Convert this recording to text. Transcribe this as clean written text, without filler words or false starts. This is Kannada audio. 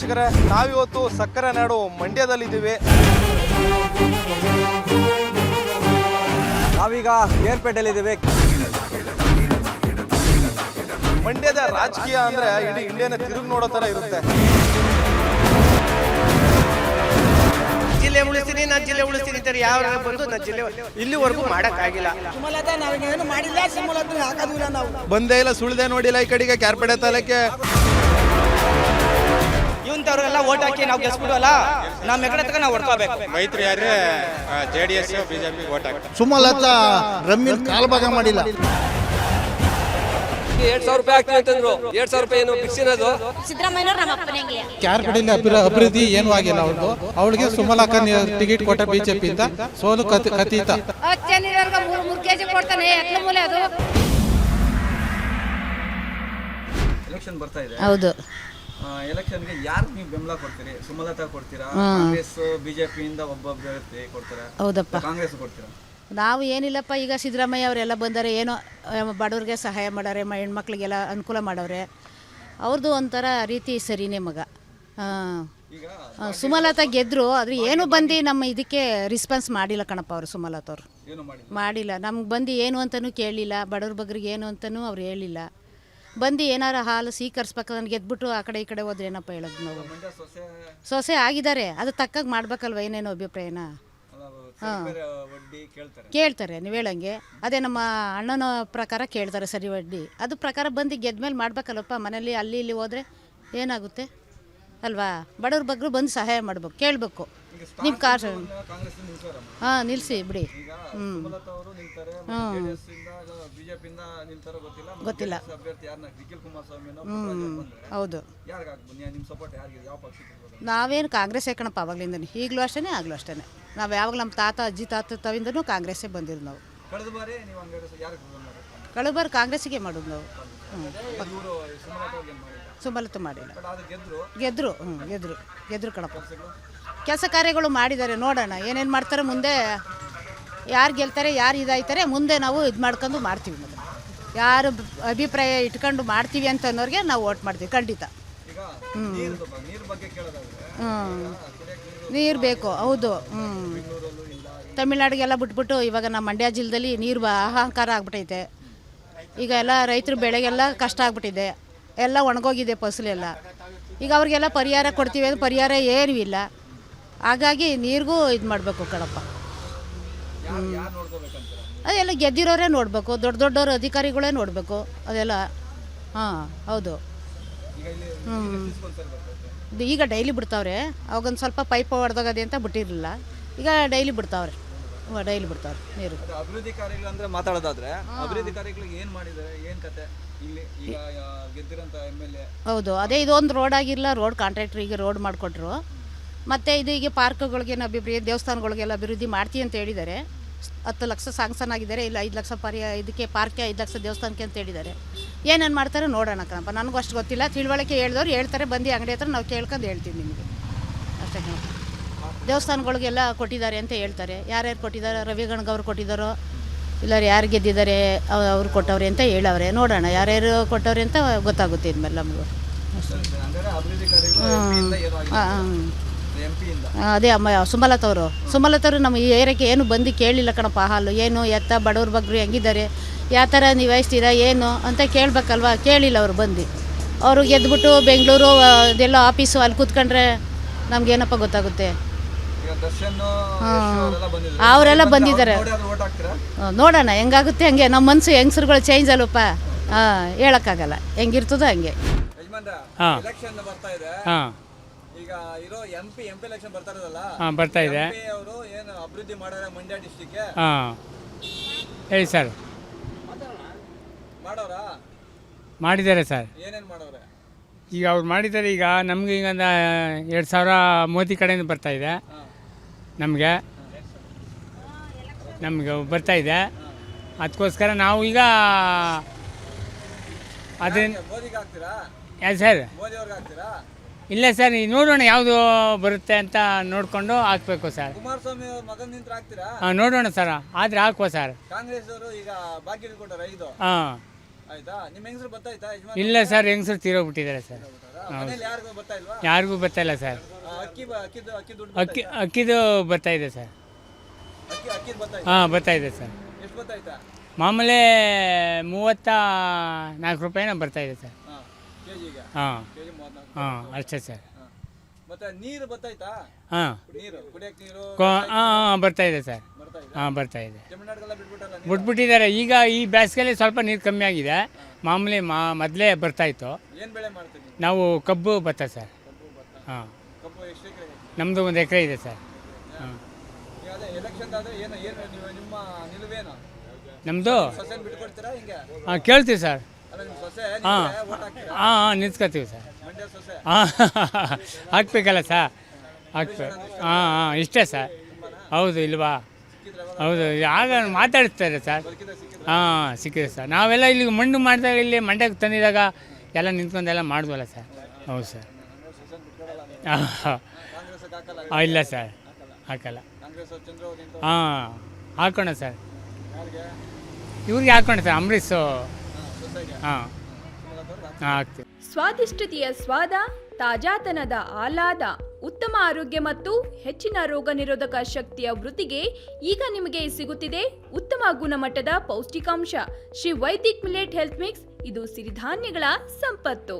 ವೀಕ್ಷಕರೇ, ನಾವಿವತ್ತು ಸಕ್ಕರೆ ನಾಡು ಮಂಡ್ಯದಲ್ಲಿದ್ದೀವಿ. ನಾವೀಗ ಏರ್ಪೇಟೆಯಲ್ಲಿದ್ದೀವಿ. ಮಂಡ್ಯದ ರಾಜಕೀಯ ಅಂದ್ರೆ ಇಡೀ ಇಂಡಿಯಾನ ತಿರುಗಿ ನೋಡೋ ತರ ಇರುತ್ತೆ. ಜಿಲ್ಲೆ ಉಳಿಸ್ತೀನಿ, ನಾನು ಜಿಲ್ಲೆ ಉಳಿಸ್ತೀನಿ ಅಂತಾರೆ. ಯಾವ ಬಂದು ನಾನು ಜಿಲ್ಲೆ ಇಲ್ಲಿವರೆಗೂ ಮಾಡೋಕ್ಕಾಗಿಲ್ಲ. ಸುಮಲತಾ ನಾವೇನು ಮಾಡಿಲ್ಲ, ಸುಮಲತಾ ಹಾಕೋದಿಲ್ಲ. ನಾವು ಬಂದೇ ಇಲ್ಲ, ಸುಳ್ದೆ ನೋಡಿಲ್ಲ ಈ ಕಡೆಗೆ ಕ್ಯಾರ್ಪೇಟೆ ತಾಲೂಕೆ. ಇವಂತವ್ರಿಗೆಲ್ಲ ಓಟ್ ಹಾಕಿ ನಾವು ಗೆಲ್ಸ್ಬಿಡೋಲ್ಲ, ನಮ್ಮ ಎಕಡೆ ತಗ ನಾವು ಹೊಡ್ಕೋಬೇಕು. ಮೈತ್ರಿ ಆದ್ರೆ JDS ಬಿಜೆಪಿ ಓಟ್ ಹಾಕ್ತಾರೆ. ಸುಮಲತಾ ರಮ್ಮಿಲ್ ಕಾಲ್ಭಾಗ ಮಾಡಿಲ್ಲ. 2,000 ರೂಪಾಯಿ ಆಗ್ತೀವಿ ಅಂತಂದ್ರು. 2,000 ರೂಪಾಯಿ ಏನು ಫಿಕ್ಸ್ ಇರೋದು? ಸಿದ್ದರಾಮಯ್ಯನವ್ರು ನಮ್ಮ ಅಪ್ಪನಿಗೆ ಕ್ಯಾರ್ಪೇಟೆಯಲ್ಲಿ ಅಭಿವೃದ್ಧಿ ಏನೂ ಆಗಿಲ್ಲ. ಅವ್ರದ್ದು ಅವಳಿಗೆ ಸುಮಲಕ್ಕ ಟಿಕೆಟ್ ಕೊಟ್ಟ ಬಿಜೆಪಿ ಇಂದ ಸೋಲು ಕತೀತ. 10 ಜನರಿಗೆ 3 ಕೆಜಿ ಕೊಡ್ತಾನೆ. ಎಟ್ಲ ಮೂಲೆ ಅದು. ಎಲೆಕ್ಷನ್ ಬರ್ತಾ ಇದೆ. ಹೌದು. ಎಲೆಕ್ಷನ್ಗೆ ಯಾರು ನೀವು ಬೆಂಬಲ ಕೊಡ್ತೀರಿ? ಸುಮಲತಾ ಕೊಡ್ತೀರಾ? ಕಾಂಗ್ರೆಸ್ ಬಿಜೆಪಿ ಇಂದ ಒಬ್ಬ ಅಭ್ಯರ್ಥಿ ಕೊಡ್ತೀರಾ? ಹೌದಪ್ಪ. ಕಾಂಗ್ರೆಸ್ ಕೊಡ್ತೀರಾ? ನಾವು ಏನಿಲ್ಲಪ್ಪ, ಈಗ ಸಿದ್ದರಾಮಯ್ಯ ಅವರೆಲ್ಲ ಬಂದರೆ ಏನೋ ಬಡವ್ರಿಗೆ ಸಹಾಯ ಮಾಡಾರೆ, ಹೆಣ್ಮಕ್ಳಿಗೆಲ್ಲ ಅನುಕೂಲ ಮಾಡವ್ರೆ. ಅವ್ರದ್ದು ಒಂಥರ ರೀತಿ ಸರಿನೇ ಮಗ. ಸುಮಲತಾ ಗೆದ್ದರು, ಆದರೆ ಏನು ಬಂದು ನಮ್ಮ ಇದಕ್ಕೆ ರೆಸ್ಪಾನ್ಸ್ ಮಾಡಿಲ್ಲ ಕಣಪ್ಪ ಅವರು. ಸುಮಲತಾ ಅವರು ಮಾಡಿಲ್ಲ. ನಮ್ಗೆ ಬಂದು ಏನು ಅಂತಲೂ ಕೇಳಲಿಲ್ಲ. ಬಡವ್ರ ಬಗ್ರಿಗೆ ಏನು ಅಂತಲೂ ಅವ್ರು ಹೇಳಿಲ್ಲ. ಬಂದು ಏನಾರ ಹಾಲು ಸ್ವೀಕರಿಸ್ಬೇಕು, ನನಗೆ ಗೆದ್ಬಿಟ್ಟು ಆ ಕಡೆ ಈ ಕಡೆ ಹೋದ್ರೆ ಏನಪ್ಪ ಹೇಳೋದು ನಾವು. ಸೊಸೆ ಆಗಿದ್ದಾರೆ, ಅದು ತಕ್ಕಾಗಿ ಮಾಡ್ಬೇಕಲ್ವ, ಏನೇನೋ ಅಭಿಪ್ರಾಯನ. ಹಾಂ, ಕೇಳ್ತಾರೆ ನೀವು ಹೇಳಂಗೆ. ಅದೇ ನಮ್ಮ ಅಣ್ಣನ ಪ್ರಕಾರ ಕೇಳ್ತಾರೆ ಸರಿ ವಡ್ಡಿ. ಅದು ಪ್ರಕಾರ ಬಂದು ಗೆದ್ಮೇಲೆ ಮಾಡ್ಬೇಕಲ್ಲಪ್ಪ. ಮನೇಲಿ ಅಲ್ಲಿ ಇಲ್ಲಿ ಹೋದರೆ ಏನಾಗುತ್ತೆ ಅಲ್ವಾ? ಬಡವ್ರ ಬಗ್ಗೆ ಬಂದು ಸಹಾಯ ಮಾಡ್ಬೇಕು, ಕೇಳಬೇಕು. ನಿಮ್ಮ ಕಾರ್ ಹಾಂ ನಿಲ್ಲಿಸಿ ಬಿಡಿ. ಗೊತ್ತಿಲ್ಲ. ಹೌದು. ನಾವೇನು ಕಾಂಗ್ರೆಸ್ ಕಣಪ್ಪ ಆವಾಗಲಿಂದನೇ, ಈಗಲೂ ಅಷ್ಟೇ ಆಗಲೂ ಅಷ್ಟೇ. ನಾವು ಯಾವಾಗ ನಮ್ಮ ತಾತ ಅಜ್ಜಿ ತಾತವಿಂದನೂ ಕಾಂಗ್ರೆಸ್ಸೇ ಬಂದಿರೋದು ನಾವು. ಕಳೆದ ಬಾರಿ ಕಾಂಗ್ರೆಸ್ಸಿಗೆ ಮಾಡೋದು ನಾವು. ಸುಮಲತಾ ಮಾಡಿಲ್ಲ. ಗೆದ್ದರು ಗೆದ್ದರು ಕಣಪ್ಪ. ಕೆಲಸ ಕಾರ್ಯಗಳು ಮಾಡಿದ್ದಾರೆ. ನೋಡೋಣ ಏನೇನು ಮಾಡ್ತಾರೆ ಮುಂದೆ. ಯಾರು ಗೆಲ್ತಾರೆ, ಯಾರು ಇದಾಯ್ತಾರೆ ಮುಂದೆ ನಾವು ಇದು ಮಾಡ್ಕೊಂಡು ಮಾಡ್ತೀವಿ. ಮೊದಲು ಯಾರು ಅಭಿಪ್ರಾಯ ಇಟ್ಕೊಂಡು ಮಾಡ್ತೀವಿ ಅಂತ ಅನ್ನೋರಿಗೆ ನಾವು ವೋಟ್ ಮಾಡ್ತೀವಿ ಖಂಡಿತ. ನೀರು ಬೇಕು. ಹೌದು. ತಮಿಳ್ನಾಡಿಗೆಲ್ಲ ಬಿಟ್ಬಿಟ್ಟು ಇವಾಗ ನಮ್ಮ ಮಂಡ್ಯ ಜಿಲ್ಲೆಯಲ್ಲಿ ನೀರು ಅಹಂಕಾರ ಆಗ್ಬಿಟ್ಟೈತೆ. ಈಗ ಎಲ್ಲ ರೈತರು ಬೆಳೆಗೆಲ್ಲ ಕಷ್ಟ ಆಗ್ಬಿಟ್ಟಿದೆ. ಎಲ್ಲ ಒಣಗೋಗಿದೆ ಫಸಲೆಲ್ಲ. ಈಗ ಅವ್ರಿಗೆಲ್ಲ ಪರಿಹಾರ ಕೊಡ್ತೀವಿ ಅಂದರೆ ಪರಿಹಾರ ಏನೂ ಇಲ್ಲ. ಹಾಗಾಗಿ ನೀರಿಗೂ ಇದು ಮಾಡಬೇಕು ಕಣಪ್ಪ. ಅದೆಲ್ಲ ಗೆದ್ದಿರೋರೇ ನೋಡಬೇಕು, ದೊಡ್ಡ ದೊಡ್ಡವ್ರ ಅಧಿಕಾರಿಗಳೇ ನೋಡಬೇಕು ಅದೆಲ್ಲ. ಹಾಂ ಹೌದು. ಈಗ ಡೈಲಿ ಬಿಡ್ತಾವ್ರೆ. ಅವಾಗೊಂದು ಸ್ವಲ್ಪ ಪೈಪ್ ಹೊಡೆದೋಗದೆ ಅಂತ ಬಿಟ್ಟಿರಲಿಲ್ಲ. ಈಗ ಡೈಲಿ ಬಿಡ್ತಾವ್ರೆ ನೀರು. ಅಭಿವೃದ್ಧಿ ಕಾರ್ಯಗಳು ಅಂದರೆ ಮಾತಾಡೋದಾದ್ರೆ ಅಭಿವೃದ್ಧಿ ಕಾರ್ಯಗಳಿಗೆ ಏನು ಮಾಡಿದ್ದಾರೆ, ಏನು ಕತೆ ಇಲ್ಲಿ ಈಗ ಗೆದ್ದಿರೋಂಥ MLA? ಹೌದು, ಅದೇ ಇದೊಂದು ರೋಡ್ ಆಗಿರಲಿಲ್ಲ. ರೋಡ್ ಕಾಂಟ್ರಾಕ್ಟ್ರಿಗೆ ರೋಡ್ ಮಾಡಿಕೊಟ್ರು. ಮತ್ತು ಇದು ಈಗ ಪಾರ್ಕ್ಗಳಿಗೇನು ಅಭಿವೃದ್ಧಿ, ದೇವಸ್ಥಾನಗಳಿಗೆಲ್ಲ ಅಭಿವೃದ್ಧಿ ಮಾಡ್ತೀವಿ ಅಂತ ಹೇಳಿದ್ದಾರೆ. 10 ಲಕ್ಷ ಸಾಂಕ್ಷನ್ ಆಗಿದ್ದಾರೆ. ಇಲ್ಲ 5 ಲಕ್ಷ ಇದಕ್ಕೆ ಪಾರ್ಕ್ಗೆ 5 ಲಕ್ಷ ದೇವಸ್ಥಾನಕ್ಕೆ ಅಂತ ಹೇಳಿದ್ದಾರೆ. ಏನೇನು ಮಾಡ್ತಾರೆ ನೋಡೋಣ ಕಣಪ್ಪ. ನನಗೂ ಅಷ್ಟು ಗೊತ್ತಿಲ್ಲ. ತಿಳುವಳಿಕೆ ಹೇಳಿದವ್ರು ಹೇಳ್ತಾರೆ. ಬಂದು ಅಂಗಡಿ ಹತ್ರ ನಾವು ಕೇಳ್ಕೊಂಡು ಹೇಳ್ತೀವಿ ನಿಮಗೆ ಅಷ್ಟೇ ಕಣಪ್ಪ. ದೇವಸ್ಥಾನಗಳಿಗೆಲ್ಲ ಕೊಟ್ಟಿದ್ದಾರೆ ಅಂತ ಹೇಳ್ತಾರೆ. ಯಾರ್ಯಾರು ಕೊಟ್ಟಿದ್ದಾರೆ, ರವಿ ಗಣಗವ್ರು ಕೊಟ್ಟಿದ್ದಾರೋ ಇಲ್ಲ ಯಾರು ಗೆದ್ದಿದ್ದಾರೆ ಅವ್ರು ಕೊಟ್ಟವ್ರೆ ಅಂತ ಹೇಳವ್ರೆ. ನೋಡೋಣ ಯಾರ್ಯಾರು ಕೊಟ್ಟವ್ರೆ ಅಂತ ಗೊತ್ತಾಗುತ್ತೆ ಇದ್ಮೇಲೆ ನಮಗೂ. ಅದೇ ಸುಮಲತವರು ನಮ್ಮ ಈ ಏರಿಯಾಕ್ಕೆ ಏನು ಬಂದು ಕೇಳಲಿಲ್ಲ ಕಣಪ್ಪ. ಹಾಲು ಏನು ಎತ್ತ ಬಡವ್ರ ಬಗ್ಗೆ ಹೆಂಗಿದ್ದಾರೆ, ಯಾವ ಥರ ನಿಭಾಯಿಸ್ತೀರಾ ಏನು ಅಂತ ಕೇಳಬೇಕಲ್ವ. ಕೇಳಿಲ್ಲ ಅವರು ಬಂದು. ಅವರು ಗೆದ್ಬಿಟ್ಟು ಬೆಂಗಳೂರು ಅದೆಲ್ಲ ಆಫೀಸು ಅಲ್ಲಿ ಕೂತ್ಕೊಂಡ್ರೆ ನಮಗೇನಪ್ಪ ಗೊತ್ತಾಗುತ್ತೆ. ಅವರೆಲ್ಲ ಬಂದಿದ್ದಾರೆ. ನೋಡೋಣ ಹೆಂಗಾಗುತ್ತೆ ಹಂಗೆ. ನಮ್ಮ ಮನಸ್ಸು ಹೆಂಗಸ್ರುಗಳು ಚೇಂಜ್ ಅಲ್ವಪ್ಪ. ಹೇಳೋಕ್ಕಾಗಲ್ಲ, ಹೆಂಗಿರ್ತದೋ ಹಂಗೆ. ಈಗ ಇರೋ MP ಎಲೆಕ್ಷನ್ ಬರ್ತಾ ಇರೋದಲ್ಲ, ಬರ್ತಾ ಇದೆ. ಅವರು ಏನು ಅಭಿವೃದ್ಧಿ ಮಾಡಿದ್ರೆ ಮಂಡ್ಯ ಡಿಸ್ಟ್ರಿಕ್ಟ್ಗೆ? ಹೇಳಿ ಸರ್. ಮಾಡೋರಾ? ಮಾಡಿದ್ದಾರೆ ಸರ್. ಏನೇನು ಮಾಡೋರೆ? ಈಗ ಅವ್ರು ಮಾಡಿದ್ದಾರೆ. ಈಗ ನಮಗೆ ಈಗ 2,000 ಮೋದಿ ಕಡೆಯಿಂದ ಬರ್ತಾ ಇದೆ. ನಮಗೆ ಬರ್ತಾ ಇದೆ. ಅದಕ್ಕೋಸ್ಕರ ನಾವು ಈಗ ಅದನ್ನು ಮೋದಿಗೆ ಹಾಕ್ತೀರಾ? ಯಾರು ಸರ್? ಮೋದಿ ಅವ್ರಿಗೆ ಹಾಕ್ತೀರಾ? ಇಲ್ಲ ಸರ್, ನೋಡೋಣ ಯಾವುದು ಬರುತ್ತೆ ಅಂತ ನೋಡಿಕೊಂಡು ಹಾಕ್ಬೇಕು ಸರ್. ಕುಮಾರಸ್ವಾಮಿ ಅವ್ರ ಮಗನ ನಿಂತ್ರ ಹಾಕ್ತೀರಾ? ನೋಡೋಣ ಸರ್, ಆದರೆ ಹಾಕುವ ಸರ್. ಕಾಂಗ್ರೆಸ್ ಅವರು ಈಗ ಭಾಗ್ಯ ಕೊಟ್ಟಾರೆ 5. ಆಯ್ತಾ ನಿಮ್ಮ ಹೆಂಗಸರು ಬರ್ತಾಯ್ತಾ ಯಜಮಾನ್? ಇಲ್ಲ ಸರ್, ಹೆಂಗಸರು ತೀರೋಗ್ಬಿಟ್ಟಿದ್ದಾರೆ ಸರ್. ಮನೇಲಿ ಯಾರಿಗೂ ಬರ್ತಾ ಇಲ್ವಾ? ಯಾರಿಗೂ ಬರ್ತಾ ಇಲ್ಲ ಸರ್. ಅಕ್ಕಿ ದುಡ್ಡು ಅಕ್ಕಿದು ಬರ್ತಾ ಇದೆ ಸರ್. ಅಕ್ಕಿದ್ ಬರ್ತಾ ಹಾಂ, ಬರ್ತಾ ಇದೆ ಸರ್. ಎಷ್ಟು ಬರ್ತಾಯ್ತಾ? ಮಾಮೂಲಿ 34 ರೂಪಾಯಿನ ಬರ್ತಾ ಇದೆ ಸರ್. ಕೆಜಿಗೆ ಹಾಂ ಕೆಜಿ 34. ಹಾಂ, ಅಷ್ಟೇ ಸರ್. ಮತ್ತೆ ನೀರು ಬರ್ತಾಯ್ತಾ? ಹಾಂ ನೀರು ಕುಡಿಯಕ್ಕೆ ನೀರು ಹಾಂ ಬರ್ತಾ ಇದೆ ಸರ್. ಬರ್ತಾ ಇದೆ. ಹಾಂ, ಬರ್ತಾ ಇದೆ. ತಮಿಳ್ನಾಡಿಗೆಲ್ಲ ಬಿಟ್ಬಿಟ್ಟಲ್ಲ ನೀರು? ಬಿಟ್ಬಿಟ್ಟಿದ್ದಾರೆ. ಈಗ ಈ ಬೇಸಿಗೆಯಲ್ಲಿ ಸ್ವಲ್ಪ ನೀರು ಕಮ್ಮಿ ಆಗಿದೆ. ಮಾಮೂಲಿ ಮೊದಲೇ ಬರ್ತಾಯಿತ್ತು. ಏನ್ ಬೆಳೆ ಮಾಡ್ತೀವಿ? ನಾವು ಕಬ್ಬು ಭತ್ತ ಸರ್. ಹಾಂ, ಕಬ್ಬು ಎಷ್ಟು ಎಕರೆ? ನಮ್ಮದು 1 ಎಕರೆ ಇದೆ ಸರ್. ಹಾಂ, ಈಗ ಅದೇ ಎಲೆಕ್ಷನ್ ಆದ್ರೆ ಏನು ನೀವು ನಿಮ್ಮ ನಿಲುವೇನು? ನಮ್ಮದು ಸೊಸೆನ್ ಬಿಟ್ಕೊಡ್ತೀರಾ ಹಿಂಗೆ? ಹಾಂ, ಕೇಳ್ತೀವಿ ಸರ್. ಅಲ್ಲ ನಿಮ್ಮ ಸೊಸೆ ಹಾಂ ಓಟ್ ಹಾಕ್ತೀರಾ? ಹಾಂ ನಿಲ್ಸ್ಕೊತೀವಿ ಸರ್. ಮಂಡ್ಯ ಸೊಸೆ ಹಾಂ ಹಾಕ್ಬೇಕಲ್ಲ ಸರ್, ಹಾಕ್ಬೇಕು. ಹಾಂ ಹಾಂ, ಇಷ್ಟೇ ಸರ್. ಹೌದು ಇಲ್ವಾ? ಹೌದು, ಆಗ ಮಾತಾಡಿಸ್ತಾರೆ ಸರ್. ಹಾಂ, ಸಿಕ್ಕಿದೆ ಸರ್. ನಾವೆಲ್ಲ ಇಲ್ಲಿ ಮಣ್ಣು ಮಾಡಿದಾಗ, ಇಲ್ಲಿ ಮಂಡ್ಯಕ್ಕೆ ತಂದಿದಾಗ ಎಲ್ಲ ನಿಂತ್ಕೊಂಡೆಲ್ಲ ಮಾಡಿದ್ವಲ್ಲ ಸರ್. ಹೌದು ಸರ್. ಹಾಂ ಕಾಂಗ್ರೆಸ್ ಹಾಕಲ್ಲ? ಇಲ್ಲ ಸರ್, ಹಾಕಲ್ಲ. ಕಾಂಗ್ರೆಸ್ ಚಂದ್ರ ನಿಂತು ಹಾಂ, ಹಾಕೋಣ ಸರ್. ಯಾರಿಗೆ? ಇವ್ರಿಗೆ ಹಾಕೋಣ ಸರ್, ಅಂಬರೀಷ್. ಸೊಸೆಗೆ ಹಾಂ ಹಾಂ, ಹಾಕ್ತೀವಿ. ಸ್ವಾದಿಷ್ಟತೆಯ ಸ್ವಾದ, ತಾಜಾತನದ ಆಹ್ಲಾದ, ಉತ್ತಮ ಆರೋಗ್ಯ ಮತ್ತು ಹೆಚ್ಚಿನ ರೋಗ ನಿರೋಧಕ ಶಕ್ತಿಯ ವೃದ್ಧಿಗೆ ಈಗ ನಿಮಗೆ ಸಿಗುತ್ತಿದೆ ಉತ್ತಮ ಗುಣಮಟ್ಟದ ಪೌಷ್ಟಿಕಾಂಶ. Shri Vaidik millet health mix. ಇದು ಸಿರಿಧಾನ್ಯಗಳ ಸಂಪತ್ತು.